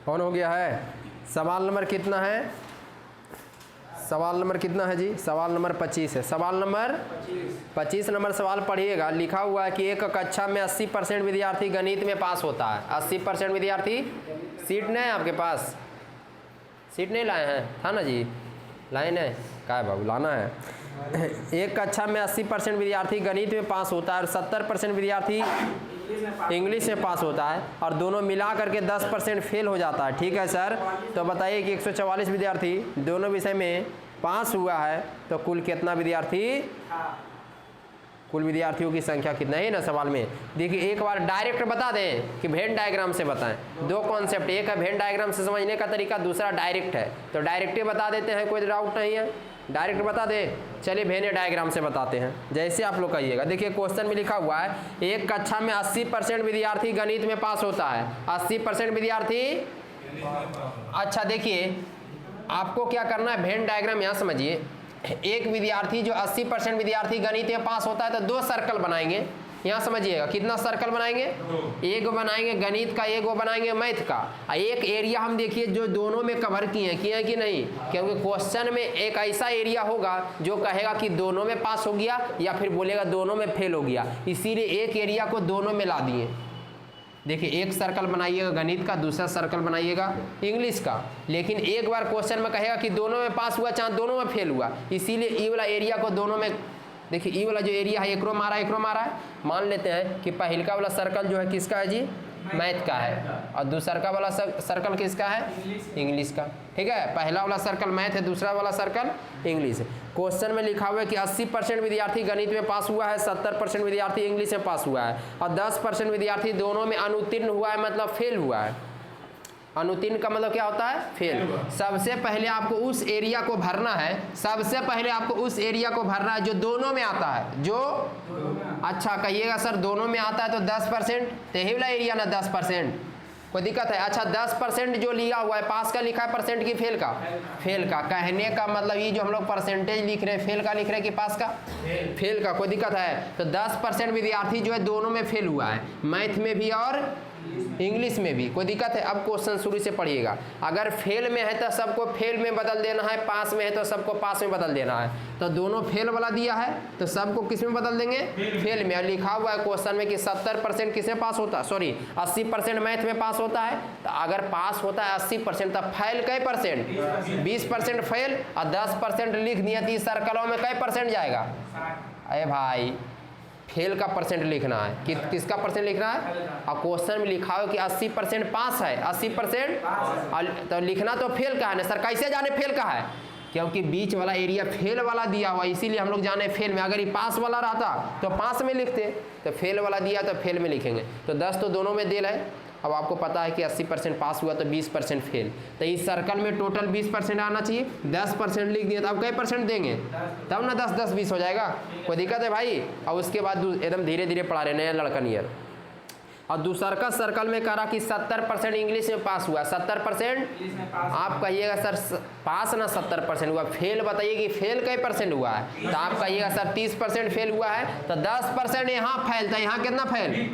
On हो गया है। सवाल नंबर कितना है? सवाल नंबर कितना है जी? सवाल नंबर 25 है। सवाल नंबर 25 नंबर सवाल पढ़िएगा। लिखा हुआ है कि एक कक्षा में 80% विद्यार्थी गणित में पास होता है। 80% विद्यार्थी, सीट नहीं है आपके पास? सीट नहीं लाए हैं? था ना जी, लाए नहीं? क्या है बाबू, लाना है। एक कक्षा में 80% विद्यार्थी गणित में पास होता है और 70% विद्यार्थी इंग्लिश में पास होता है और दोनों मिला करके 10% फेल हो जाता है। ठीक है सर, तो बताइए कि 144 विद्यार्थी दोनों विषय में पास हुआ है तो कुल कितना विद्यार्थी, कुल विद्यार्थियों की संख्या कितना है ना सवाल में। देखिए एक बार डायरेक्ट बता दें कि वेन डायग्राम से बताएं। दो कॉन्सेप्ट, एक है वेन डायग्राम से समझने का तरीका, दूसरा डायरेक्ट है। तो डायरेक्ट ही बता देते हैं, कोई डाउट नहीं है, डायरेक्ट बता दे। चलिए वेन डायग्राम से बताते हैं, जैसे आप लोग कहिएगा। देखिए क्वेश्चन में लिखा हुआ है एक कक्षा में 80% विद्यार्थी गणित में पास होता है। 80% विद्यार्थी, अच्छा देखिए आपको क्या करना है, वेन डायग्राम यहाँ समझिए। एक विद्यार्थी जो 80% विद्यार्थी गणित में पास होता है तो दो सर्कल बनाएंगे। यहाँ समझिएगा कितना सर्कल बनाएंगे, एक बनाएंगे गणित का, एक वो बनाएंगे मैथ का। एक एरिया हम देखिए जो दोनों में कवर किए हैं कि नहीं, क्योंकि क्वेश्चन में एक ऐसा एरिया होगा जो कहेगा कि दोनों में पास हो गया या फिर बोलेगा दोनों में फेल हो गया, इसीलिए एक एरिया को दोनों में ला दिए। देखिए एक सर्कल बनाइएगा गणित का, दूसरा सर्कल बनाइएगा इंग्लिश का। लेकिन एक बार क्वेश्चन में कहेगा कि दोनों में पास हुआ चाहे दोनों में फेल हुआ, इसीलिए ई वाला एरिया को दोनों में, देखिए ई वाला जो एरिया है एकरो मारा एकरो मारा है। मान लेते हैं कि पहलका वाला सर्कल जो है किसका है जी, मैथ का है, और दूसरा वाला सर्कल किसका है, इंग्लिश का। ठीक है, पहला वाला सर्कल मैथ है, दूसरा वाला सर्कल इंग्लिश है। क्वेश्चन में लिखा हुआ है कि 80% विद्यार्थी गणित में पास हुआ है, 70% विद्यार्थी इंग्लिश में पास हुआ है और 10% विद्यार्थी दोनों में अनुत्तीर्ण हुआ है, मतलब फेल हुआ है। अनुत्तीर्ण का मतलब क्या होता है, फेल। सबसे पहले आपको उस एरिया को भरना है, सबसे पहले आपको उस एरिया को भरना है जो दोनों में आता है, जो अच्छा कहिएगा सर दोनों में आता है तो 10%, तो यही वाला एरिया ना 10%, कोई दिक्कत है? अच्छा 10% जो लिया हुआ है, पास का लिखा है परसेंट की फेल का, फेल का। कहने का मतलब ये जो हम लोग परसेंटेज लिख रहे हैं फेल का लिख रहे हैं कि पास का, फेल का। कोई दिक्कत है? तो 10% विद्यार्थी जो है दोनों में फेल हुआ है, मैथ में भी और इंग्लिश में भी। कोई दिक्कत है? अब क्वेश्चन शुरू से पढ़िएगा। अगर फेल में है तो सबको फेल में बदल देना है, पास में है तो सबको पास में बदल देना है। तो दोनों फेल वाला दिया है तो सबको किस में बदल देंगे, फेल में। और लिखा हुआ है क्वेश्चन में कि 70% किस में पास होता है, सॉरी 80% मैथ में पास होता है। तो अगर पास होता है 80% तब फेल कै परसेंट, 20% फेल और 10% लिख दिया, 30 सर्कलों में कै परसेंट जाएगा? अरे भाई फेल का परसेंट लिखना है कि किसका परसेंट लिखना है। और क्वेश्चन में लिखा हो कि 80% पास है, 80% तो लिखना तो फेल का है ना सर। कैसे जाने फेल का है? क्योंकि बीच वाला एरिया फेल वाला दिया हुआ, इसीलिए हम लोग जाने फेल में। अगर ये पास वाला रहता तो पास में लिखते, तो फेल वाला दिया तो फेल में लिखेंगे। तो 10 तो दोनों में दिल है। अब आपको पता है कि 80% पास हुआ तो 20% फेल, तो इस सर्कल में टोटल 20% आना चाहिए। 10% लिख दिया तो अब कई परसेंट देंगे, तब ना 10 10 20 हो जाएगा। कोई दिक्कत है भाई? और उसके बाद एकदम धीरे धीरे पढ़ा रहे नया लड़का नियर। और दूसरा का सर्कल में करा कि 70% इंग्लिश में पास हुआ, 70% आप कहिएगा सर पास ना 70% हुआ, फेल बताइए कि फेल कई परसेंट हुआ है। तो आप कहिएगा सर 30% फेल हुआ है, तो 10% यहाँ फेल था, यहाँ कितना फेल?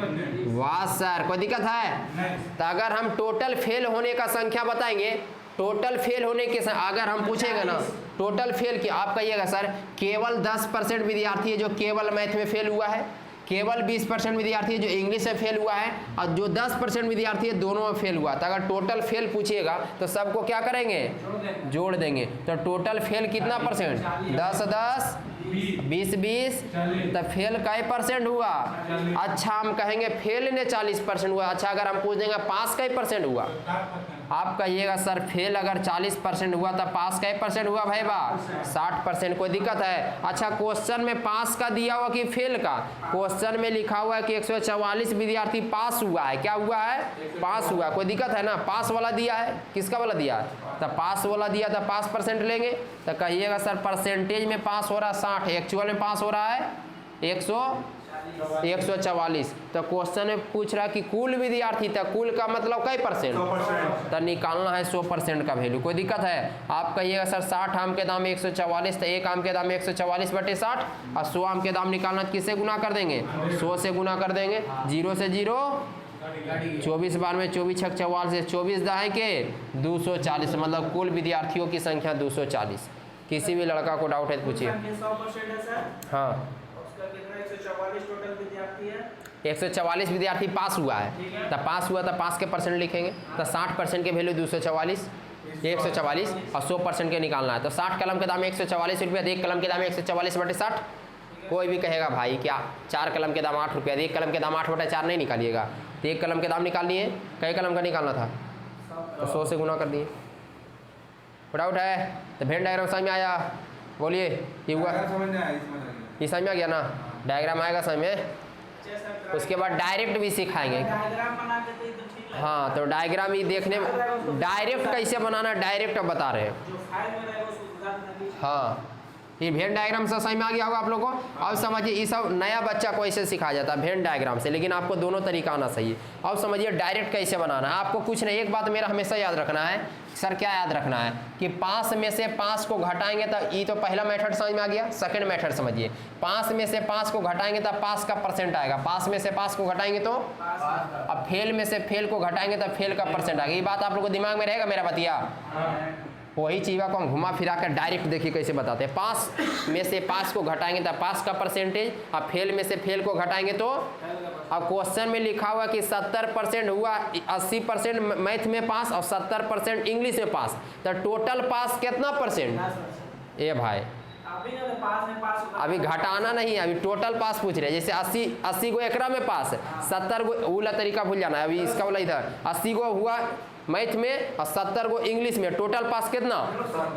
वाह सर कोई दिक्कत है? तो अगर हम टोटल फेल होने का संख्या बताएंगे, टोटल फेल होने के अगर हम पूछेंगे ना टोटल फेल की, आप कहिएगा सर केवल 10% विद्यार्थी है जो केवल मैथ में फेल हुआ है, केवल 20% विद्यार्थी है जो इंग्लिश में फेल हुआ है, और जो 10% विद्यार्थी है दोनों में फेल हुआ। तो अगर टोटल फेल पूछिएगा तो सबको क्या करेंगे, जोड़ देंगे। तो टोटल फेल कितना परसेंट, 10 10 20 20, तो फेल कई परसेंट हुआ? अच्छा हम कहेंगे फेल ने 40% हुआ। अच्छा अगर हम पूछ देंगे पास कई परसेंट हुआ, आप कहिएगा सर फेल अगर 40% हुआ तो पास कई परसेंट हुआ भाई बा? 60%। कोई दिक्कत है? अच्छा क्वेश्चन में पास का दिया हुआ कि फेल का? क्वेश्चन में लिखा हुआ है कि 144 विद्यार्थी पास हुआ है। क्या हुआ है? पास हुआ। कोई दिक्कत है ना? पास वाला दिया है, किसका वाला दिया है? तो पास वाला दिया तो पास परसेंट लेंगे। तो कहिएगा सर परसेंटेज में पास हो रहा है 60, एक्चुअल में पास हो रहा है 144। तो क्वेश्चन में पूछ रहा है कि कुल विद्यार्थी, तो कुल का मतलब कई परसेंट, तो निकालना है 100% का वैल्यू। कोई दिक्कत है? आप कहिएगा सर 60 आम के दाम 144, तो एक आम के दाम 144/60 और 100 आम के दाम निकालना किससे गुना कर देंगे? 100 से गुना कर देंगे। 0 से 0 24 बार में 24 छक 44, 24 दाएँ के 240, मतलब कुल विद्यार्थियों की संख्या 240। किसी भी लड़का को डाउट है तो पूछिए। 100% है सर। हाँ, उसका कितना 144 टोटल विद्यार्थी है। 144 विद्यार्थी पास हुआ है, तब पास हुआ तो पास के परसेंट लिखेंगे, तो 60% के वैल्यू 244, 144 और 100% के निकालना है। तो 60 कलम के दाम में 144 रुपया, एक कलम के दाम में 144/60। कोई भी कहेगा भाई क्या 4 कलम के दाम 8 रुपया, एक कलम के दाम 8/4 नहीं निकालिएगा, तो एक कलम के दाम निकालनी है। कई कलम का निकालना था तो 100 से गुना कर दिए। डाउट है तो वेन डायग्राम समझ में आया? बोलिए। ये हुआ, ये समझ में आ गया ना? डायग्राम आएगा समझ में। उसके बाद डायरेक्ट भी सिखाएंगे। डायग्राम बना के तो ठीक लगेगा। हाँ, तो डायग्राम ये देखने में डायरेक्ट कैसे बनाना डायरेक्ट बता रहे हैं। जो फाइल में रहेगा उसको गुजरात में। हाँ, ये वेन डायग्राम से समझ में आ गया होगा आप लोगों को। अब समझिए ये सब नया बच्चा को ऐसे सिखाया जाता है वेन डायग्राम से, लेकिन आपको दोनों तरीका आना चाहिए। अब समझिए डायरेक्ट कैसे बनाना है। आपको कुछ नहीं, एक बात मेरा हमेशा याद रखना है। सर क्या याद रखना है कि 5 में से 5 को घटाएंगे तो ये तो पहला मेथड समझ में आ गया। सेकंड मेथड समझिए, 5 में से 5 को घटाएंगे तो पास का परसेंट आएगा। 5 में से 5 को घटाएंगे तो, अब फेल में से फेल को घटाएंगे तो फेल का परसेंट आएगा। ये बात आप लोगों को दिमाग में रहेगा मेरा बतिया। वही चीज़ को हम घुमा फिरा कर डायरेक्ट देखिए कैसे बताते हैं। 5 में से 5 को घटाएंगे तो पास का परसेंटेज, अब फेल में से फेल को घटाएंगे तो, अब क्वेश्चन में लिखा हुआ कि 70% हुआ, 80% मैथ में पास और 70% इंग्लिश में पास, तो टोटल पास कितना परसेंट? ए भाई अभी घटाना नहीं, अभी टोटल पास पूछ रहे हैं। जैसे 80 को एकरा में पास, 70 को वाला तरीका भूल जाना है। अभी इसका वाला इधर 80 को हुआ मैथ में और 70 को इंग्लिश में, टोटल पास कितना?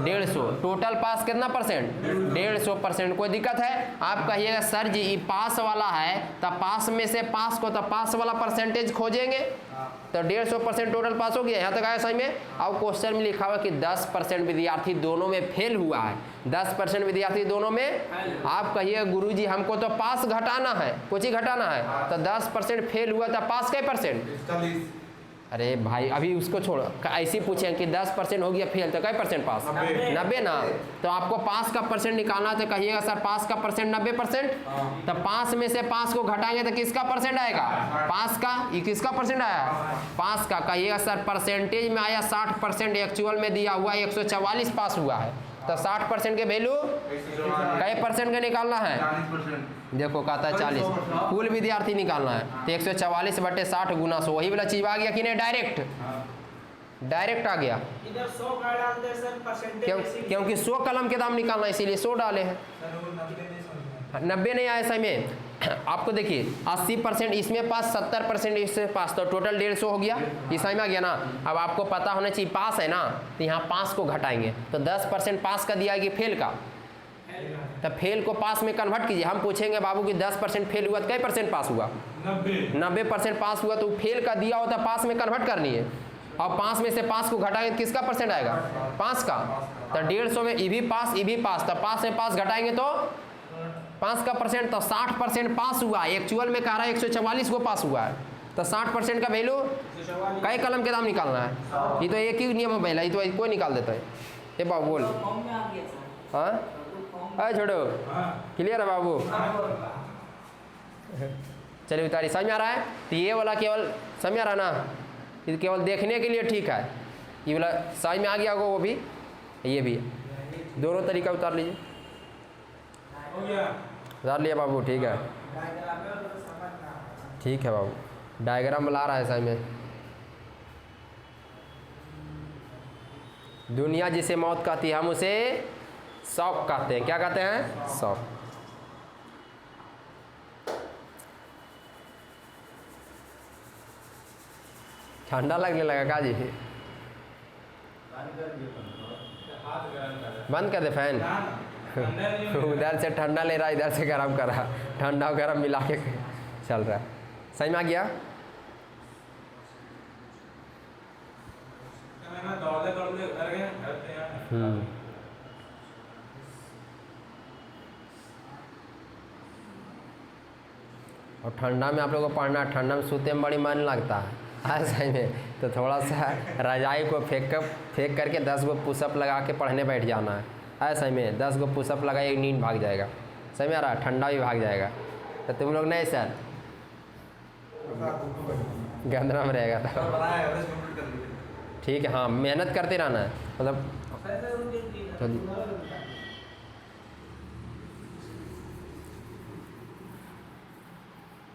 150। टोटल पास कितना परसेंट? 150%। कोई दिक्कत है? आप कहिएगा सर जी ये पास वाला है, तब पास में से पास को, तो पास वाला परसेंटेज खोजेंगे, तो 150% टोटल पास हो गया। यहाँ तक आया समझ में? अब क्वेश्चन में लिखा हुआ कि 10% विद्यार्थी दोनों में फेल हुआ है। 10% विद्यार्थी दोनों में, आप कहिए गुरुजी हमको तो पास घटाना है, कुछ ही घटाना है, तो 10% फेल हुआ तो पास कै परसेंट? अरे भाई अभी उसको छोड़ो, ऐसे पूछे कि 10% हो गया फेल तो कै परसेंट पास? 90 ना। तो आपको पास का परसेंट निकालना है, तो कहिएगा सर पास का परसेंट 90%। तो 5 में से 5 को घटाएंगे तो किसका परसेंट आएगा? पास का। ये किसका परसेंट आया? पास का। कहिएगा सर परसेंटेज में आया 60%, एक्चुअल में दिया हुआ 144 पास हुआ है, तो 60% के वैल्यू कै परसेंट का निकालना है? देखो कहता है 40, कुल विद्यार्थी निकालना है, तो 144/60 गुना 100। वही वाला चीज आ गया कि नहीं? डायरेक्ट आ गया। इधर 100 का डालते हैं सर परसेंटेज, क्योंकि 100 कलम के दाम निकालना है, इसीलिए 100 डाले हैं। 90 नहीं आया ऐसा में। आपको देखिए 80% इसमें पास, 70% इसमें पास, तो टोटल 150 हो गया। ईसा में आ गया ना। अब आपको पता होना चाहिए पास है ना, तो यहाँ पास को घटाएंगे, तो 10% पास का दिया कि फेल का, तो फेल को पास में कन्वर्ट कीजिए। हम पूछेंगे बाबू कि 10% फेल हुआ तो कै परसेंट पास हुआ? 90% पास हुआ, तो फेल का दिया होता पास में कन्वर्ट करनी है। और 5 में से 5 को घटाएंगे तो किसका परसेंट आएगा? 5 का। तो 150 में ये भी पास, ये भी पास, तो 5 में 5 घटाएंगे तो 5 का परसेंट, तो 60% पास हुआ। एक्चुअल में कह रहा है 144 को पास हुआ है, तो 60% का वैल्यू कई कलम के दाम निकालना है। ये तो एक ही नियम है पहला, ये तो कोई निकाल देता है। ये बाबू बोल। हाँ अरे छोड़ो, क्लियर है बाबू? चलिए उतारी। समझ में आ रहा है? तो ये वाला केवल समझ में आ रहा है ना, ये केवल देखने के लिए ठीक है। ये वाला समझ में आ गया होगा, वो भी ये भी, दोनों तरीका उतार लीजिए। उतार लिया बाबू? ठीक है, ठीक है बाबू। डायग्राम ला रहा है समझ में। दुनिया जिसे मौत कहती है, हम उसे शौक कहते हैं। क्या कहते हैं? शौक। ठंडा लगने लगा का जी? बंद कर दे फैन। उधर से ठंडा ले रहा, इधर से गर्म कर रहा, ठंडा और गर्म मिला के चल रहा है। सही में आ गया? और ठंडा में आप लोगों को पढ़ना, ठंडा में सोते में बड़ी मन लगता है सही में। तो थोड़ा सा रजाई को फेंक करके 10 गो पुशअप लगा के पढ़ने बैठ जाना है सही में। 10 गो पुशअप लगाए, नींद भाग जाएगा। सही में आ रहा है? ठंडा भी भाग जाएगा। तो तुम लोग नहीं सर गंदरा में रहेगा था। बनाया एवरेज कंप्लीट कर लीजिए। ठीक है, हाँ मेहनत करते रहना है मतलब।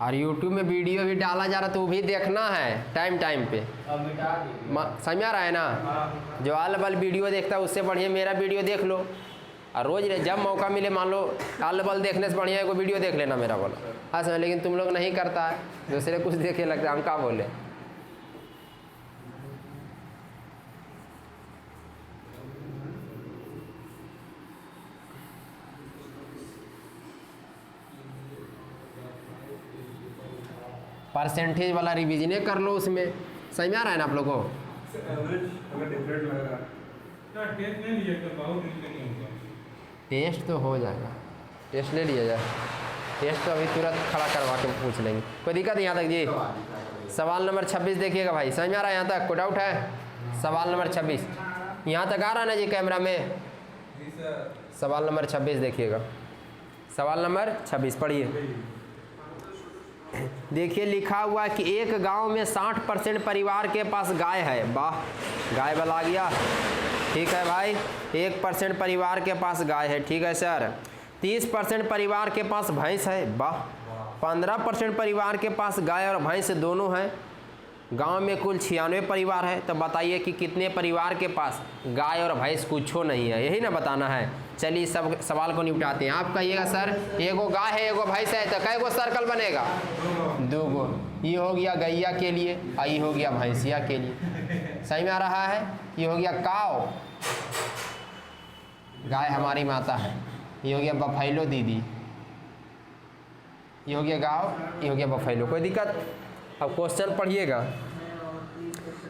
और यूट्यूब में वीडियो भी डाला जा रहा है तो वो भी देखना है टाइम टाइम पे। समझ में आ रहा है ना? जो आल बल वीडियो देखता है उससे बढ़िया मेरा वीडियो देख लो। और रोज जब मौका मिले, मान लो आल बल देखने से बढ़िया है कोई वीडियो देख लेना मेरा बोला। हाँ समझ, लेकिन तुम लोग नहीं करता है, दूसरे कुछ देखे लगता है, हम क्या बोले। परसेंटेज वाला रिवीजने कर लो उसमें। समझ में आ रहा है ना आप लोगों को? एवरेज अगर डिफरेंट लगेगा क्या टेस्ट नहीं लिया तो बहुत दिन नहीं होगा। टेस्ट तो हो जाएगा, टेस्ट ले लिया जाए। टेस्ट तो अभी तुरंत खड़ा करवा के पूछ लेंगे, कोई दिक्कत नहीं। यहाँ तक जी सवाल नंबर 26 देखिएगा भाई। समझ में आ रहा है यहाँ तक? कोई डाउट है? सवाल नंबर 26 यहाँ तक आ रहा है ना जी कैमरा में? सवाल नंबर 26 देखिएगा। सवाल नंबर 26 पढ़िए। देखिए लिखा हुआ है कि एक गांव में 60% परिवार के पास गाय है। वाह, गाय वाला आ गया। ठीक है भाई, 1% परिवार के पास गाय है। ठीक है सर। 30% परिवार के पास भैंस है। वाह। 15% परिवार के पास गाय और भैंस दोनों हैं। गांव में कुल 96 परिवार है। तो बताइए कि कितने परिवार के पास गाय और भैंस कुछो नहीं है, यही ना बताना है। चलिए सब सवाल को निपटाते हैं। आप कहिएगा सर एगो गाय है एगो भैंस है, तो कै गो सर्कल बनेगा? 2 गो। ये हो गया गैया के लिए और ये हो गया भैंसिया के लिए। सही में आ रहा है? ये हो गया काव, गाय हमारी माता है। ये हो गया बफैलो दीदी। ये हो गया गाँव, ये हो गया बफैलो। कोई दिक्कत? अब क्वेश्चन पढ़िएगा।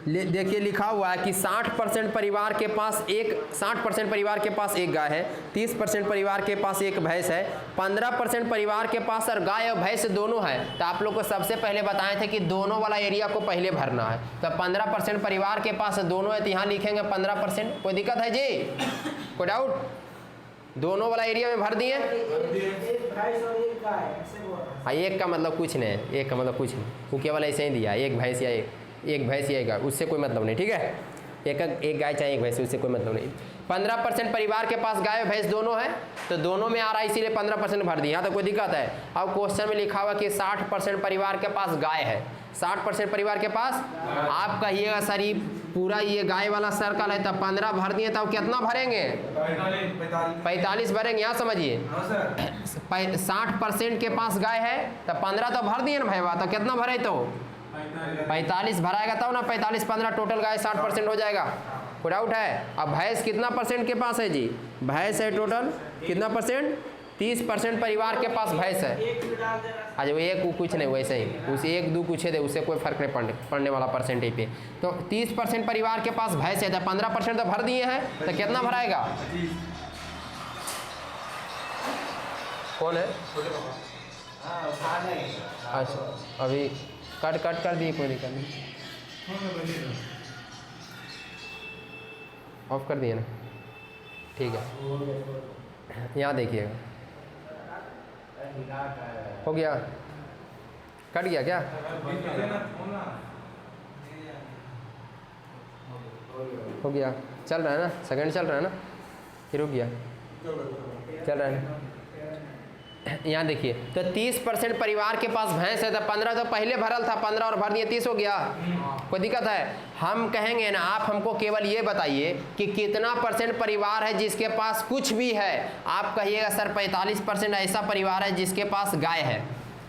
देखिए लिखा हुआ है कि 60% परिवार के पास एक गाय है, 30% परिवार के पास एक भैंस है, 15% परिवार के पास और गाय और भैंस दोनों है। तो आप लोग को सबसे पहले बताए थे कि दोनों वाला एरिया को पहले भरना है। तो 15% परिवार के पास दोनों है, तो यहाँ लिखेंगे 15%। कोई दिक्कत है जी? कोई डाउट? दोनों वाला एरिया में भर दिए। हाँ, एक का मतलब कुछ नहीं है, एक का मतलब कुछ नहीं, वो केवल ऐसे ही दिया, एक भैंस या एक भैंस या एक गाय, उससे कोई मतलब नहीं। ठीक है, एक गाय चाहे एक भैंस, उससे कोई मतलब नहीं। 15% परिवार के पास गाय भैंस दोनों है, तो दोनों में आ रहा है इसीलिए 15% भर दिया। यहाँ तो कोई दिक्कत है? अब क्वेश्चन में लिखा हुआ कि 60% परिवार के पास गाय है। 60% परिवार के पास, आप कहिएगा सर ये पूरा ये गाय वाला सर्कल है, तब 15 भर दिए, तब कितना भरेंगे? 45 भरेंगे। यहाँ समझिए 60% के पास गाय है, तब 15 तो भर दिए ना भैया, तो कितना भरे? तो 45 भराएगा तब ना। 45 15 टोटल गाय 60% हो जाएगा। कोई डाउट है? अब भैंस कितना परसेंट के पास है जी? भैंस है टोटल कितना परसेंट? 30% परिवार के पास भैंस है। अच्छा वो एक कुछ नहीं, वैसे ही उसे 1 2 पूछे थे, उससे कोई फर्क नहीं पड़ने वाला परसेंटेज पे। तो 30% परिवार के पास भैंस है, तो 15% तो भर दिए हैं, तो कितना भराएगा? कौन है? अच्छा अभी कट कर दिए, कोई दिक्कत नहीं, ऑफ कर दिए ना। ठीक है, यहाँ देखिएगा, हो गया? कट गया क्या? हो गया? चल रहा है ना? सेकंड चल रहा है ना? फिर हो गया? चल रहा है ना? यहाँ देखिए, तो 30% परिवार के पास भैंस है, तो 15 तो पहले भरल था, 15 और भर दिए, 30 हो गया। कोई दिक्कत है? हम कहेंगे ना, आप हमको केवल ये बताइए कि कितना % परिवार है जिसके पास कुछ भी है। आप कहिएगा सर 45% ऐसा परिवार है जिसके पास गाय है,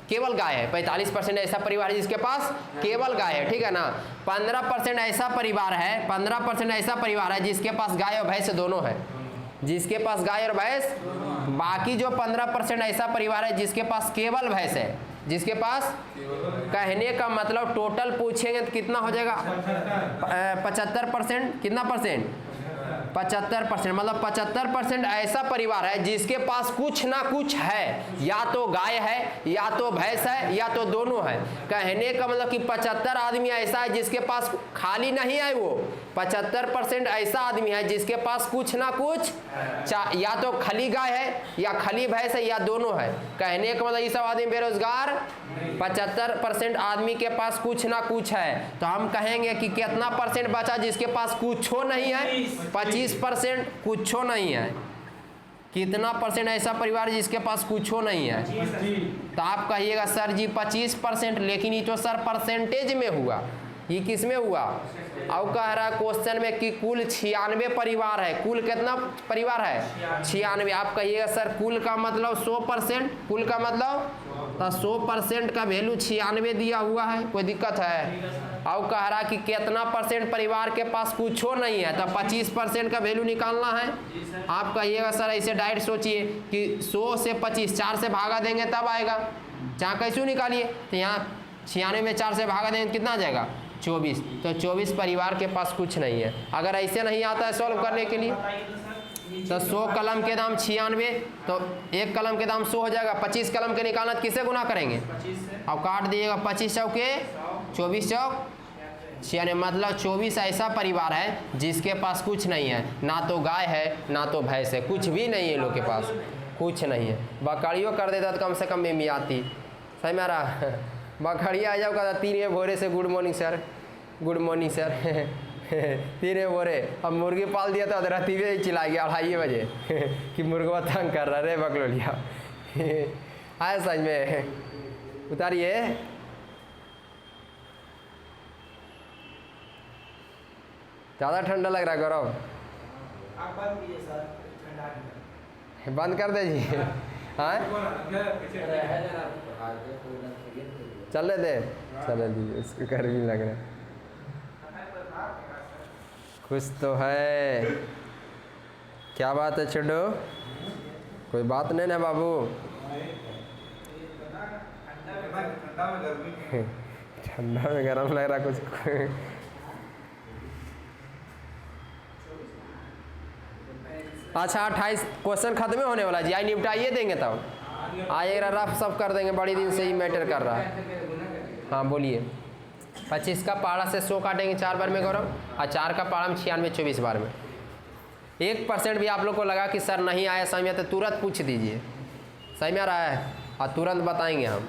केवल गाय है। 45% ऐसा परिवार है जिसके पास केवल गाय है, ठीक है ना। 15% ऐसा परिवार है, 15% ऐसा परिवार है जिसके पास गाय और भैंस दोनों है, जिसके पास गाय और भैंस। बाकी जो 15% ऐसा परिवार है जिसके पास केवल भैंस है, जिसके पास, कहने का मतलब टोटल पूछेंगे तो कितना हो जाएगा? 75%। कितना परसेंट? 75%। मतलब 75% ऐसा परिवार है जिसके पास कुछ ना कुछ है, या तो गाय है, या तो भैंस है, या तो दोनों है। कहने का मतलब कि 75 आदमी ऐसा है जिसके पास खाली नहीं है, वो 75% ऐसा आदमी है जिसके पास कुछ ना कुछ, या तो खाली गाय है, या खाली भैंस है, या दोनों है। कहने का मतलब ये सब आदमी बेरोजगार 75% आदमी के पास कुछ ना कुछ है, तो हम कहेंगे कि कितना परसेंट बचा जिसके पास कुछ नहीं है? 25% कुछ नहीं है। कितना परसेंट ऐसा परिवार जिसके पास कुछ नहीं है? तो आप कहिएगा सर जी 25%, लेकिन ये तो सर परसेंटेज में हुआ, ये किस में हुआ? अब कह रहा है क्वेश्चन में कि कुल 96 परिवार है। कुल कितना परिवार है? 96। आप कहिएगा सर कुल का मतलब 100%, कुल का मतलब तो 100% का वैल्यू 96 दिया हुआ है, कोई दिक्कत है? अब कह रहा कि कितना परसेंट परिवार के पास कुछ नहीं है, तो 25% का वैल्यू निकालना है। आप कहिएगा सर ऐसे डायरेक्ट सोचिए कि 100 से 25 4 से भागा देंगे तब आएगा। जहाँ कैसे निकालिए, तो यहाँ 96 में 4 से भागा देंगे कितना आ जाएगा? 24। तो 24 परिवार के पास कुछ नहीं है। अगर ऐसे नहीं आता है सॉल्व करने के लिए, तो 100 कलम के दाम 96, तो एक कलम के दाम 100 हो जाएगा। 25 कलम के निकालना, तो किससे गुना करेंगे? अब काट दिएगा 25 चौके 24 चौक 96, मतलब 24 ऐसा परिवार है जिसके पास कुछ नहीं है, ना तो गाय है ना तो भैंस है, कुछ भी नहीं है लोग के पास, कुछ नहीं है। बकरियों कर देता तो कम से कम में आती। सही मेरा बकरिया आ जाओ कहता 3 भोरे से good morning sir, good morning sir 3 भोरे। अब मुर्गी पाल दिया तो राती में चिल्ला गया 2:30 बजे कि मुर्गा तंग कर रहा रे बकलोलिया आए समझ में? उतारिए। ज़्यादा ठंडा लग रहा है, गौरव आप बंद कीजिए सर, ठंडा नहीं है। बंद कर दे जी। हाँ चले दे, चले दीजिए, उसको गर्मी लग रहा है। कुछ तो है, क्या बात है छोटू? कोई बात नहीं ना बाबू? ठंडा में गरम लग रहा कुछ। अच्छा 28 क्वेश्चन खत्म होने वाला जी, आई निपटाइए देंगे तब आइए, रफ सब कर देंगे, बड़ी दिन से ही मैटर कर रहा है। हाँ बोलिए। 25 का पहाड़ा से 100 काटेंगे 4 बार में गौरव, और 4 का पहाड़ा में 96 24 बार में। 1% भी आप लोग को लगा कि सर नहीं आया सही में, तो तुरंत पूछ दीजिए सही में आ रहा है, और तुरंत बताएंगे हम।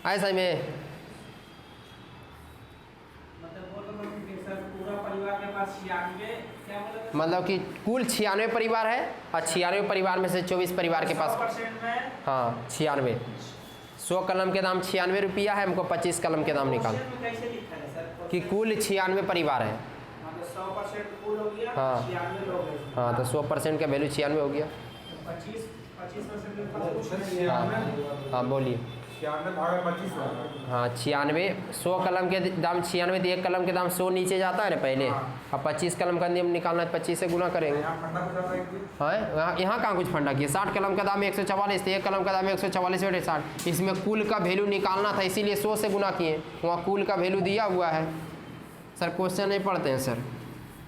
आए सही में? पूरा परिवार के पास 96, क्या बोला? मतलब कि कुल 96 परिवार है, और 96 परिवार में से 24 परिवार के पास 100% में। हाँ 96। 100 कलम के दाम 96 रुपया है, हमको 25 कलम के दाम निकाल कैसे लिखा है सर? कि कुल 96 परिवार है। मतलब 100% कुल हो गया, हाँ। 96 लोग हैं। हाँ तो 100% का वैल्यू 96 हो गया। 25% के पास कुछ नहीं है। हाँ हाँ बोलिए। 96 भागा 25 हाँ 96, 100 कलम के दाम 96, तो 1 कलम के दाम 100 नीचे जाता है ना पहले। अब 25 कलम का नियम निकालना है, 25 से गुना करेंगे। यहाँ फंडा कुछ आता है कि हाँ यहाँ कहाँ कुछ फंडा किया? 60 कलम का दाम 144, तो 1 कलम का दाम 144 बटे 60। इसमें कुल का वैल्यू निकालना था, इसीलिए 100 से गुना किए। वहाँ कुल का वैल्यू दिया हुआ है। सर क्वेश्चन नहीं पढ़ते हैं सर,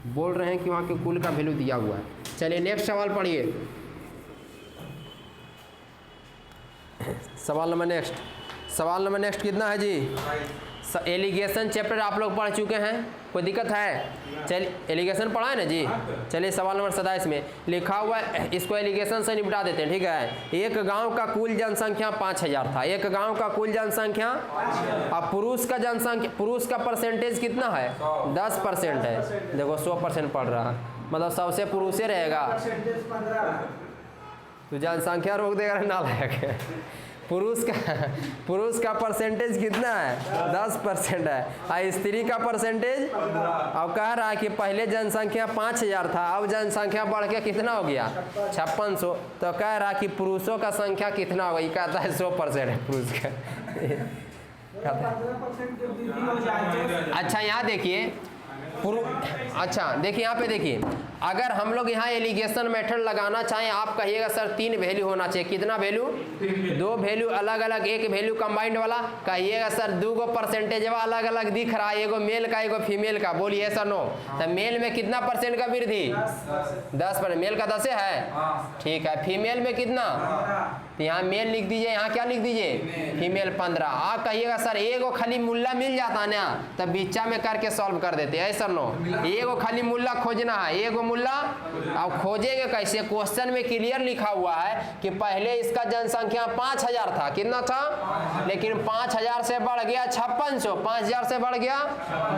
बोल रहे हैं कि वहाँ के कुल का वैल्यू दिया हुआ है। चलिए नेक्स्ट सवाल पढ़िए। सवाल नंबर नेक्स्ट, सवाल नंबर नेक्स्ट कितना है जी? एलिगेशन चैप्टर आप लोग पढ़ चुके हैं, कोई दिक्कत है? चलिए एलिगेशन पढ़ा है ना जी। चलिए सवाल नंबर 27 में लिखा हुआ है, इसको एलिगेशन से निपटा देते हैं, ठीक है। एक गांव का कुल जनसंख्या 5000 था, एक गांव का कुल जनसंख्या। अब पुरुष का जनसंख्या, पुरुष का परसेंटेज कितना है? 10% है। देखो 100% पढ़ रहा है, मतलब सबसे पुरुष ही रहेगा। परसेंटेज 15। तो जनसंख्या रोक देगा ना लायक। पुरुष का परसेंटेज कितना है? 10% है। और स्त्री का परसेंटेज, अब कह रहा है कि पहले जनसंख्या 5000 था, अब जनसंख्या बढ़ के कितना हो गया? 5600। तो कह रहा है कि पुरुषों का संख्या कितना होगा? ये कहता है 100% है पुरुष का। 15% जो वृद्धि हो जाए। अच्छा यहाँ देखिए, अच्छा देखिए यहाँ पे देखिए, अगर हम लोग यहाँ एलिगेशन मेथड लगाना चाहें, आप कहिएगा सर 3 वैल्यू होना चाहिए। कितना वैल्यू? 2 वैल्यू अलग अलग, 1 वैल्यू कंबाइंड वाला। कहिएगा सर 2 परसेंटेज अलग अलग दिख रहा है, एगो मेल का एगो फीमेल का। बोलिए सर नो। तो मेल में कितना परसेंट का वृद्धि? 10%। मेल का 10 है, ठीक है। फीमेल में कितना? तो यहाँ मेल लिख दीजिए, यहाँ क्या लिख दीजिए फीमेल 15। आप कहिएगा सर एगो खाली मुल्ला मिल जाता ना, तब बीचा में करके सॉल्व कर देते हैं सर। नो, एगो खाली मुल्ला खोजना है, एगो मुल्ला। अब खोजेंगे कैसे? क्वेश्चन में क्लियर लिखा हुआ है कि पहले इसका जनसंख्या 5000 था, कितना था, लेकिन 5000 से बढ़ गया 5600, 5000 से बढ़ गया।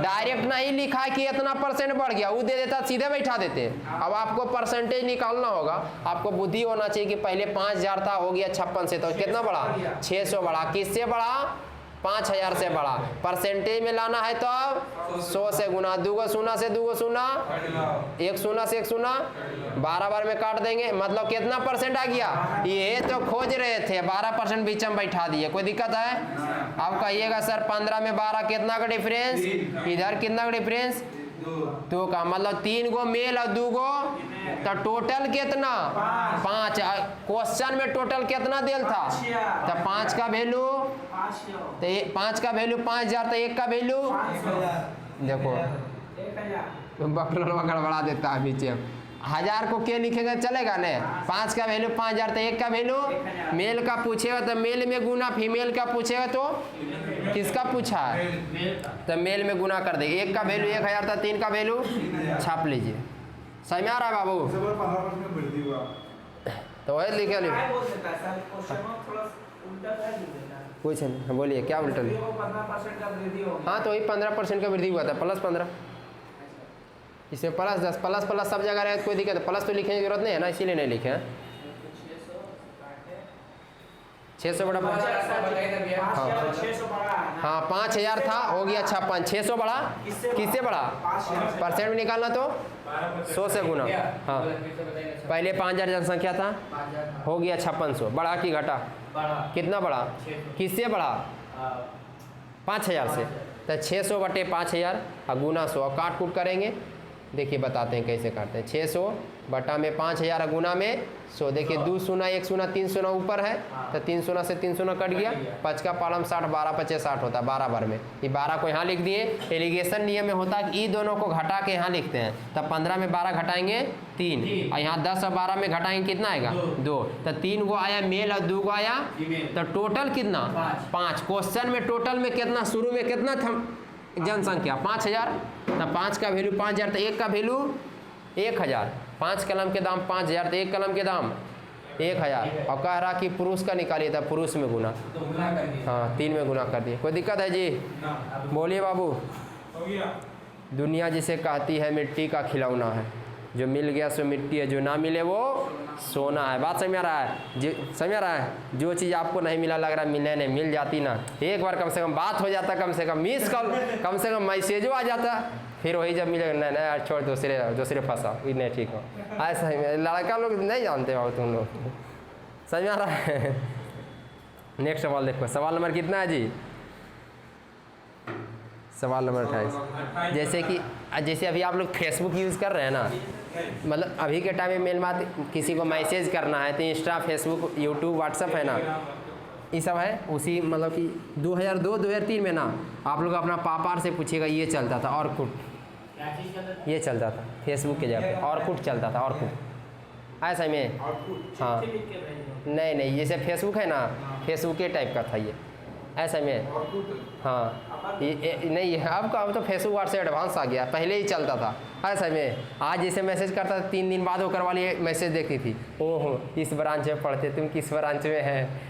डायरेक्ट नहीं लिखा है कि इतना परसेंट बढ़ गया, वो दे देता सीधे बैठा देते। अब आपको परसेंटेज निकालना होगा, आपको बुद्धि होना चाहिए कि पहले 5000 था, हो गया 56 से, तो कितना बढ़ा 600 बढ़ा। किससे बढ़ा? 5000 से बढ़ा। परसेंटेज में लाना है तो अब 100 से गुना, 2 शून्य से 2 शून्य, 1 शून्य से 1 शून्य, 12 बार में काट देंगे, मतलब कितना परसेंट आ गया? ये तो खोज रहे थे, 12% बीच में बैठा दिए, कोई दिक्कत है? अब कहिएगा सर 15 में 12 कितना का डिफरेंस, इधर कितना का डिफरेंस? 2 का, मतलब 3 गो मेल और 2 गो, तो टोटल कितना? 5। क्वेश्चन में टोटल कितना दिल था? तो 5 का वैल्यू, तो 5 का वैल्यू 5000, तो 1 का वैल्यू देखो बकरा गड़बड़ा देता है बीच में। 1000 को क्या लिखेगा चलेगा ने? 5 का वैल्यू 5000, तो 1 का वैल्यू, मेल का पूछेगा तो मेल में गुना, फीमेल का पूछेगा तो किसका पूछा है, तो मेल में गुना कर देंगे। 1 का वैल्यू 1000 था, 3 का वैल्यू छाप लीजिए। समझ में आ रहा है बाबू? 15% वृद्धि हुआ। तो वही लिखे ली कुछ नहीं, बोलिए क्या उल्टा? 15% का वृद्धि हो गया। हाँ, तो वही 15% का वृद्धि हुआ था, +15। इसमें +10, प्लस सब जगह रहे तो कोई दिक्कत है, प्लस तो लिखने की जरूरत नहीं है ना, इसीलिए नहीं लिखे हैं। 600 बड़ा 5, हाँ 5000 था, हो गया 56, 600 बढ़ा, किससे बढ़ा? परसेंट में निकालना तो 100 से गुना। हाँ, पहले 5000 जनसंख्या था, हो गया 5600, बढ़ा कि घटा? कितना बढ़ा? किससे बढ़ा? 5000 से, तो 600 बटे 5000 और गुना 100, और काट कूट करेंगे, देखिए बताते हैं कैसे काटते हैं। 600 बटा में 5000 गुना में 100, देखिए 2 शून्य 1 शून्य 3 शून्य ऊपर है, तो 3 शून्य से 3 शून्य कट गया, 5 का पालम 60, 12 × 5 60 होता है, 12 बार में। ये 12 को यहाँ लिख दिए। एलिगेशन नियम में होता है कि ये दोनों को घटा के यहाँ लिखते हैं, तब 15 में 12 घटाएंगे 3, और यहाँ 10 और 12 में घटाएंगे कितना आएगा? 2, तो 3 गो आया मेल और 2 गो आया, तो टोटल कितना? 5। क्वेश्चन में टोटल में कितना, शुरू में कितना था जनसंख्या? 5000, तो 5 का वैल्यू 5000, तो 1 का वैल्यू 1000। 5 कलम के दाम 5000, तो 1 कलम के दाम 1000। और कह रहा कि पुरुष का निकालिए, था पुरुष में गुना, हाँ 3 में गुना कर दिए। कोई दिक्कत है जी? बोलिए बाबू। हो गया। दुनिया जिसे कहती है मिट्टी का खिलौना है, जो मिल गया सो मिट्टी है, जो ना मिले वो सोना है। बात समझ आ रहा है? समझ आ रहा है? जो चीज़ आपको नहीं मिला, लग रहा है मिलने नहीं, मिल जाती ना, एक बार कम से कम बात हो जाता, कम से कम मिस कॉल, कम से कम मैसेजो आ जाता, फिर वही जब मिलेगा नहीं नहीं यार छोड़, दूसरे फंसा, नहीं ठीक हो। ऐसा ही लड़का लोग नहीं जानते हो तुम लोग। समझ आ रहा है? नेक्स्ट सवाल देखो, सवाल नंबर कितना है जी? सवाल नंबर 28। जैसे अभी आप लोग फेसबुक यूज़ कर रहे हैं ना, मतलब अभी के टाइम में मेल बात किसी को मैसेज करना है तो इंस्टा, फेसबुक, यूट्यूब, व्हाट्सअप है ना, ये सब है। उसी मतलब कि 2002-2003 में ना आप लोग अपना पापा से पूछिएगा, ये चलता था ऑर्कुट, ये चलता था फेसबुक के जगह ऑर्कुट चलता था, ऑर्कुट ऐसा में। हाँ नहीं, जैसे फेसबुक है ना, फेसबुक के टाइप का था ये, ऐसा में। हाँ नहीं, अब तो फेसबुक व्हाट्सएप एडवांस आ गया, पहले ही चलता था ऐसा में। आज जैसे मैसेज करता था 3 दिन बाद होकर वाली मैसेज देखती थी, ओहो इस ब्रांच में पढ़ते, तुम किस ब्रांच में है?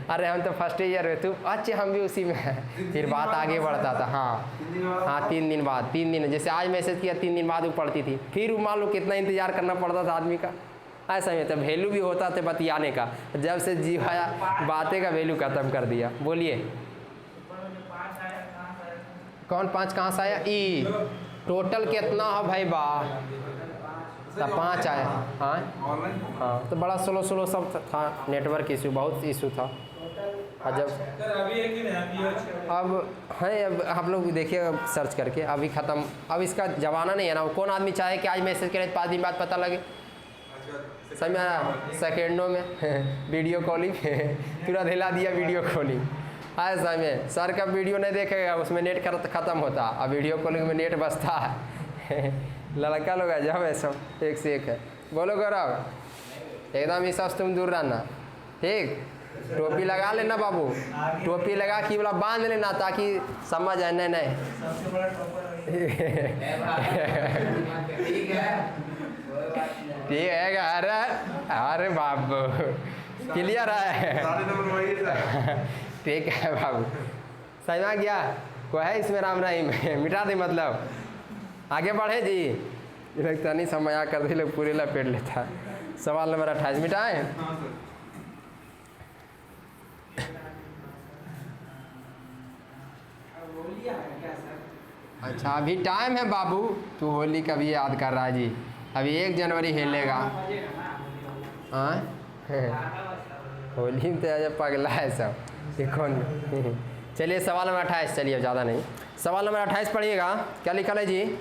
अरे हम तो फर्स्ट ईयर में, तुम अच्छा हम भी उसी में हैं। फिर बात आगे बढ़ता था। हाँ 3 दिन बाद, 3 दिन जैसे आज मैसेज किया 3 दिन बाद वो पढ़ती थी, फिर मान लो कितना इंतज़ार करना पड़ता था आदमी का, ऐसा में। तो वैल्यू भी होता था बतियाने का, जब से जीवाया बातें का वैल्यू ख़त्म कर दिया। बोलिए कौन 5 कहाँ से आया? ई टोटल कितना है भाई? तो 5 आया। हाँ तो बड़ा स्लो सब था, नेटवर्क इशू, बहुत इशू था। और जब अब है, अब आप लोग देखिए सर्च करके, अभी ख़त्म, अब इसका ज़माना नहीं है ना। कौन आदमी चाहे कि आज मैसेज करे 5 दिन बाद पता लगे? समझ में आया? सेकेंडों में वीडियो कॉलिंग तुरंत हिला दिया वीडियो कॉलिंग। ऐसा में सर का वीडियो नहीं देखेगा, उसमें नेट ख़त्म होता, अब वीडियो कॉलिंग में नेट बसता है। लड़का लोग है जब है, सब एक से एक है। बोलो गौरव, एकदम ही सब तुम दूर रहना। ठीक, टोपी लगा लेना बाबू, टोपी लगा के बोला बांध लेना ताकि समझ आए। नहीं नहीं सबसे बड़ा टॉपर ठीक है। अरे अरे बाबू क्लियर है। सारे नंबर वही है सर। ठीक है बाबू, समझ में गया। कोई है इसमें राम रहीम मिटा दे मतलब। आगे बढ़े जी, लगता नहीं समझ आ कर लोग पूरे लपेट लेता। सवाल नंबर 28 मिटाए। हाँ सर। होली आ गया क्या सर? अच्छा अभी टाइम है बाबू, तू होली का भी याद कर रहा है जी। अभी 1 जनवरी हिलेगा। हाँ होली में तो अजय पगला है सब। ये कौन चलिए सवाल नंबर 28, चलिए ज़्यादा नहीं। सवाल नंबर 28 पढ़िएगा, क्या लिखा है जी।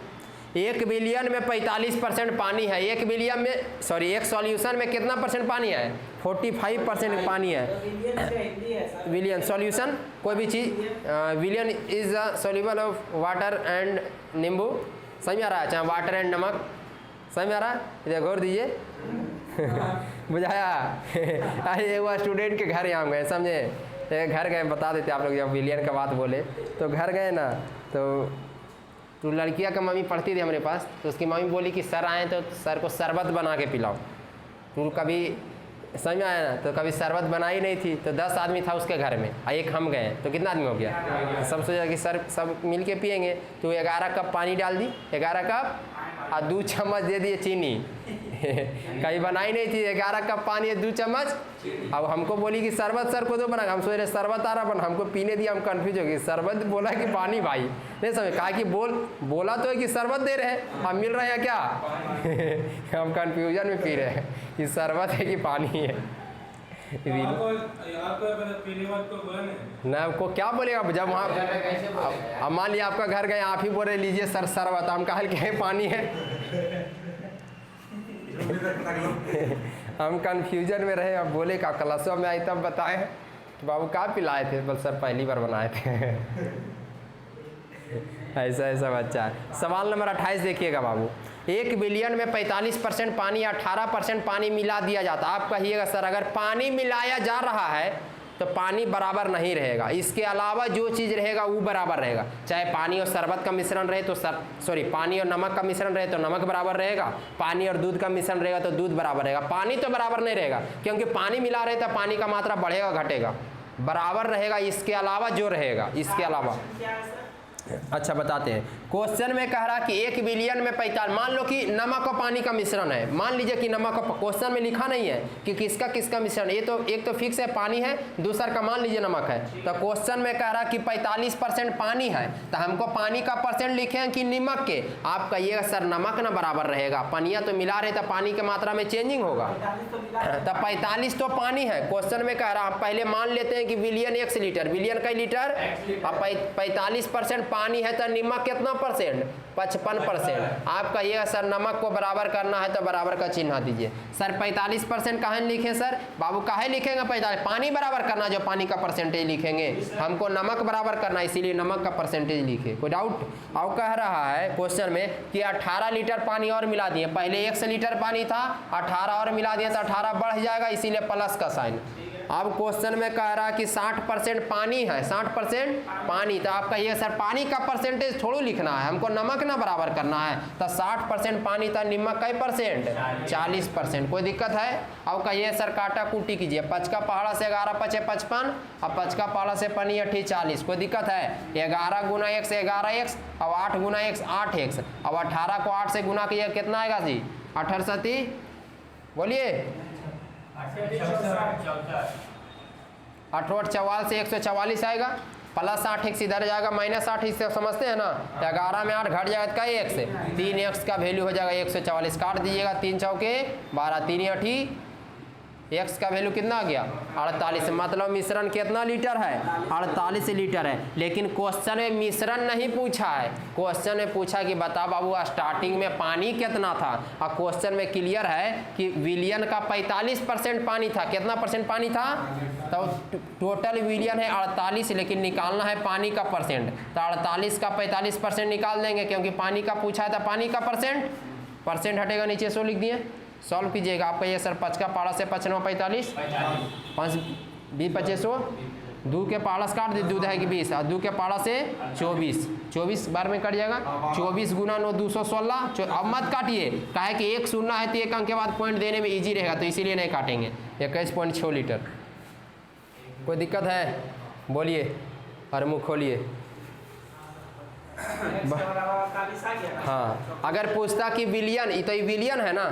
1 बिलियन में 45% पानी है। 1 बिलियन में सॉरी 1 सॉल्यूशन में कितना परसेंट पानी है? 45% पानी है। विलियन से हिंदी है सर। विलियन सॉल्यूशन कोई भी चीज़, विलियन is a soluble of water and nimbu. समझ में आ रहा है? चाहे वाटर एंड नमक। समझ में आ रहा है? इधर गौर दीजिए बुझाया अरे वो स्टूडेंट के घर यहाँ गए, समझे? एक घर गए, बता देते आप लोग जब विलियन का बात बोले तो घर गए ना, तो लड़कियां का मम्मी पढ़ती थी हमारे पास, तो उसकी मम्मी बोली कि सर आए तो सर को शरबत बना के पिलाओ। तो कभी समझ में आया ना, तो कभी शरबत बनाई नहीं थी, तो 10 आदमी था उसके घर में, एक हम गए तो कितना आदमी हो गया? सब सोचा कि सर सब मिल के पियेंगे, तो 11 कप पानी डाल दी, 11 कप और 2 चम्मच दे दिए चीनी कहीं बनाई नहीं थी, 11 कप पानी 2 चम्मच। अब हमको बोली कि शरबत सर को तो बना, हम सोच रहे शरबत आ रहा बन, हमको पीने दिया, हम कंफ्यूज हो गए, शरबत बोला कि पानी भाई नहीं समझ। कहा कि बोला तो है कि शरबत दे रहे हैं, हम मिल रहे हैं क्या हम कंफ्यूजन में पी रहे हैं कि शरबत है कि पानी है। ना आपको क्या बोलेगा जब वहाँ, अब मान लिया आपका घर गए, आप ही बोले लीजिए सर शरबत, हम कहा कि पानी है हम कंफ्यूजन में रहे। अब बोले का क्लासों में आई तब बताए कि बाबू क्या पिलाए थे? बस सर पहली बार बनाए थे ऐसा बच्चा है। सवाल नंबर 28 देखिएगा बाबू। 1 बिलियन में 45% पानी, 18% पानी मिला दिया जाता। आप कहिएगा सर अगर पानी मिलाया जा रहा है तो पानी बराबर नहीं रहेगा, इसके अलावा जो चीज़ रहेगा वो बराबर रहेगा। चाहे पानी और शरबत का मिश्रण रहे तो पानी और नमक का मिश्रण रहे तो नमक बराबर रहेगा, पानी और दूध का मिश्रण रहेगा तो दूध बराबर रहेगा। पानी तो बराबर नहीं रहेगा, क्योंकि पानी मिला रहे तो पानी का मात्रा बढ़ेगा घटेगा, बराबर रहेगा। इसके अलावा जो रहेगा, इसके अलावा क्या है सर? अच्छा बताते हैं। क्वेश्चन में कह रहा कि 1 बिलियन में 45, मान लो कि नमक और पानी का मिश्रण है, मान लीजिए कि नमक और, क्वेश्चन में लिखा नहीं है कि किसका किसका मिश्रण, ये तो एक तो फिक्स है पानी है, दूसरा का मान लीजिए नमक है। तो क्वेश्चन में कह रहा कि 45% पानी है, तो हमको पानी का परसेंट लिखे हैं कि नमक के। आप कहिएगा सर नमक ना बराबर रहेगा, पनिया तो मिला रहे तो पानी की मात्रा में चेंजिंग होगा, 45 तो मिला तो 45 तो पानी है। क्वेश्चन में कह रहा आप पहले मान लेते हैं कि बिलियन 1 लीटर, बिलियन कई लीटर, अब 45% पानी है तो नमक कितना परसेंट? 55%। आप कहिएगा सर नमक को बराबर करना है तो बराबर का चिन्ह दीजिए। सर 45% काहे लिखे सर? बाबू काहे लिखेंगे 45? पानी बराबर करना, जो पानी का परसेंटेज लिखेंगे, हमको नमक बराबर करना, इसीलिए नमक का परसेंटेज लिखे। कोई डाउट? अब कह रहा है क्वेश्चन में कि 18 लीटर पानी और मिला दिए, पहले 100 लीटर पानी था, 18 और मिला दिए तो 18 बढ़ जाएगा, इसीलिए प्लस का साइन। अब क्वेश्चन में कह रहा कि 60% पानी है, 60% पानी, तो आप कहिए सर पानी का परसेंटेज थोड़ा लिखना है, हमको नमक ना बराबर करना है, तो 60% पानी था, नमक कई परसेंट? 40%। कोई दिक्कत है? अब कहिए सर काटा कुटी कीजिए, 5 का पहाड़ा से 11 पचे 55, अब 5 का पहाड़ा से पनी 8 40। कोई दिक्कत है? 11 गुना x 11x, अब 8 गुना x 8x, अब 18 को 8 से गुना कीजिए, कितना आएगा जी? 18 सती बोलिए, 8 44 से 144 आएगा, प्लस 8x इधर जाएगा, माइनस 8x से समझते हैं ना, 11 में 8 घट जाएगा तो कई x, 3x का वैल्यू हो जाएगा 144, काट दीजिएगा, 3 चौके 12, 3 8 x का वैल्यू कितना आ गया? 48। मतलब मिश्रण कितना लीटर है? 48 लीटर है। लेकिन क्वेश्चन में मिश्रण नहीं पूछा है, क्वेश्चन में पूछा कि बता बाबू स्टार्टिंग में पानी कितना था, और क्वेश्चन में क्लियर है कि विलियन का 45% पानी था। कितना परसेंट पानी था? तो टोटल विलियन है 48, लेकिन निकालना है पानी का परसेंट, तो 48 का 45% निकाल देंगे, क्योंकि पानी का पूछा है तो पानी का परसेंट हटेगा, नीचे 100 लिख दिए, सॉल्व कीजिएगा। आप कहिए सर 5 का पाड़ा से 5 9 45, 5 20 2500, 2 के पाड़ा से काट दे, 2 है कि 20, और 2 के पाड़ा से 24, 24 बार में कट जाएगा। 24 गुना 9 216। अब मत काटिए, काहे कि 1 सुनना है तो 1 अंक के बाद पॉइंट देने में इजी रहेगा, तो इसीलिए नहीं काटेंगे। 21.6 लीटर। कोई दिक्कत है बोलिए, और मुँह खोलिए। हाँ, अगर पूछता कि विलियन, तो ये विलियन है ना,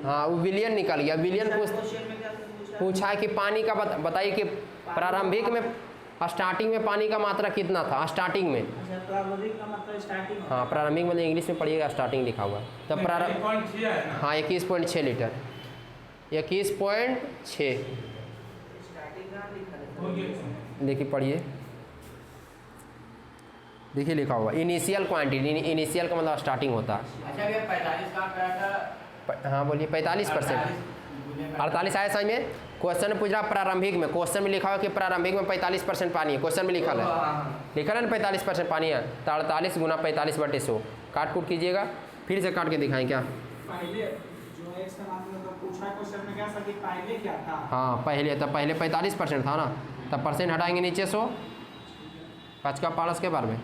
हाँ वो विलियन निकल गया। विलियन पूछा है कि पानी का बताइए कि प्रारंभिक में, स्टार्टिंग में पानी का मात्रा कितना था स्टार्टिंग में। हाँ प्रारंभिक में इंग्लिश में पढ़िएगा, स्टार्टिंग लिखा हुआ है। तब प्रारंभ, हाँ 21.6 लीटर, 21.6। देखिए पढ़िए, देखिए लिखा हुआ इनिशियल क्वांटिटी, इनिशियल का मतलब स्टार्टिंग होता है। अच्छा भैया 45 का आंकड़ा, हाँ बोलिए 45%, 48 आया समझ में। क्वेश्चन पूछ रहा प्रारंभिक में, क्वेश्चन में लिखा हुआ कि प्रारंभिक में 45% पानी है, क्वेश्चन में लिखा है, लिखा है ना 45% पानी है, तो 48 गुना 45/100 काट कूट कीजिएगा। फिर से काट के दिखाएं क्या। पहले जो है इसका मतलब पूछा क्वेश्चन में क्या था कि पहले क्या था। हाँ पहले, तब पहले 45% था ना, तब परसेंट हटाएंगे नीचे 100। 5 का पारस के बार में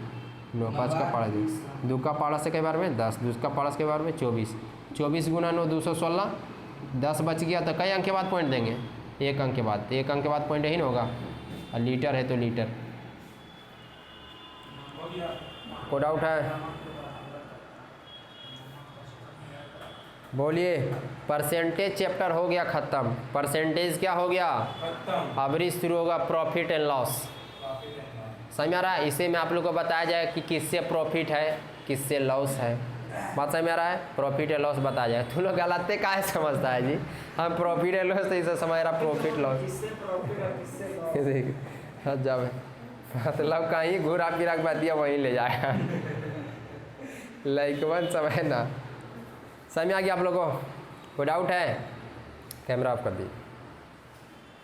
9, 5 का पारस 10, 2 का पारस के बार में 10, 2 का पारस के बार में 24, 24 गुना 9 216, 10 बच गया। तो कई अंक के बाद पॉइंट देंगे, 1 अंक के बाद, 1 अंक के बाद पॉइंट ही ना होगा। और लीटर है तो लीटर। कोई डाउट है बोलिए। परसेंटेज चैप्टर हो गया ख़त्म। परसेंटेज क्या हो गया खत्म। अब शुरू होगा प्रॉफिट एंड लॉस। समझ में आ रहा है। इसे में आप लोग को बताया जाए कि किससे प्रॉफिट है किससे लॉस है। बात समझ में आ रहा है। प्रॉफिट एंड लॉस बताया जाए। तुम लोग गलत काहे समझता है जी। हम प्रॉफिट एंड लॉस तो इसे समझ रहा प्रॉफिट लॉस। जब मतलब कहीं घूरा फिरा के दिया वहीं ले जाएगा। लाइक समय ना समझ में आ गया आप लोगों को। कोई डाउट है। कैमरा ऑफ कर दीजिए।